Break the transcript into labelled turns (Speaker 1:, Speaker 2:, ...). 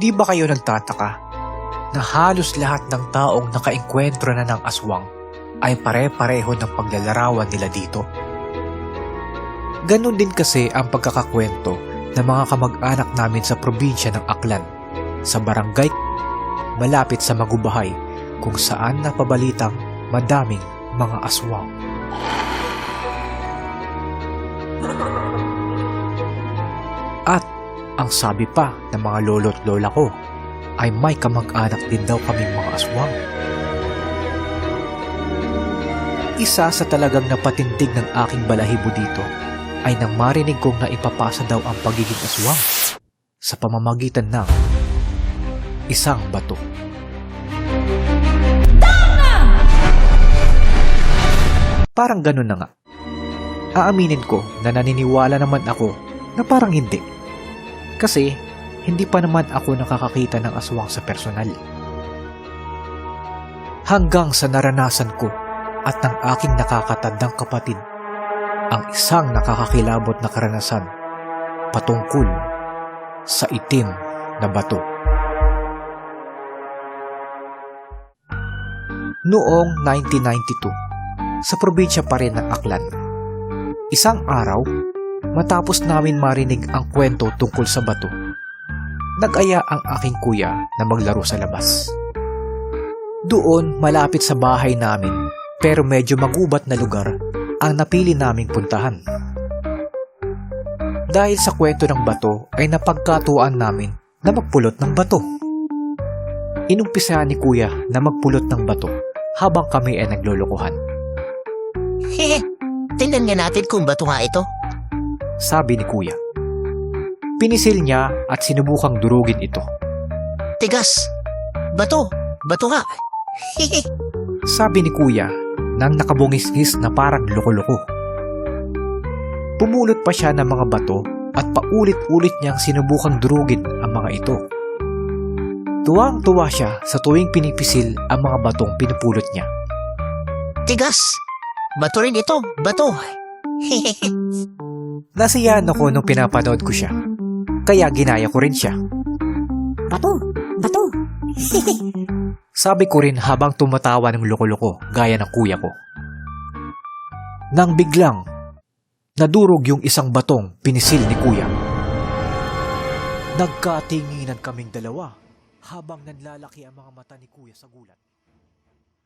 Speaker 1: Di ba kayo nagtataka na halos lahat ng taong nakaengkwentro na ng aswang ay pare-pareho ng paglalarawan nila dito? Ganon din kasi ang pagkakakwento ng mga kamag-anak namin sa probinsya ng Aklan, sa barangay malapit sa Magubahay, kung saan napabalitang madaming mga aswang. At ang sabi pa ng mga lolo't lola ko ay may kamag-anak din daw kaming mga aswang. Isa sa talagang napatindig ng aking balahibo dito ay nang marinig kong naipapasa daw ang pagiging aswang sa pamamagitan ng isang bato. Parang ganun na nga. Aaminin ko na naniniwala naman ako na parang hindi. Kasi hindi pa naman ako nakakakita ng aswang sa personal. Hanggang sa naranasan ko at ng aking nakakatandang kapatid ang isang nakakakilabot na karanasan patungkol sa itim na bato. Noong 1992, sa probinsya pa rin ng Aklan, isang araw, matapos namin marinig ang kwento tungkol sa bato, nag-aya ang aking kuya na maglaro sa labas. Doon, malapit sa bahay namin, pero medyo magubat na lugar, ang napili naming puntahan. Dahil sa kwento ng bato ay napagkatuan namin na magpulot ng bato. Inumpisahan ni kuya na magpulot ng bato habang kami ay naglolokohan.
Speaker 2: Hehe, tingnan nga natin kung bato nga ito.
Speaker 1: Sabi ni kuya. Pinisil niya at sinubukang durugin ito.
Speaker 2: Tigas! Bato! Bato nga! Hehe!
Speaker 1: Sabi ni kuya nang nakabungis-ngis na parang loko-loko. Pumulot pa siya ng mga bato at paulit-ulit niyang sinubukang durugin ang mga ito. Tuwang-tuwa siya sa tuwing pinipisil ang mga batong pinupulot niya.
Speaker 2: Tigas! Bato rin ito! Bato! Hehehe!
Speaker 1: Nasiyahan ako nung pinapanood ko siya. Kaya ginaya ko rin siya.
Speaker 3: Bato! Bato!
Speaker 1: Sabi ko rin habang tumatawa ng loko-loko gaya ng kuya ko. Nang biglang, nadurog yung isang batong pinisil ni kuya. Nagkatinginan kaming dalawa habang nanlalaki ang mga mata ni kuya sa gulat.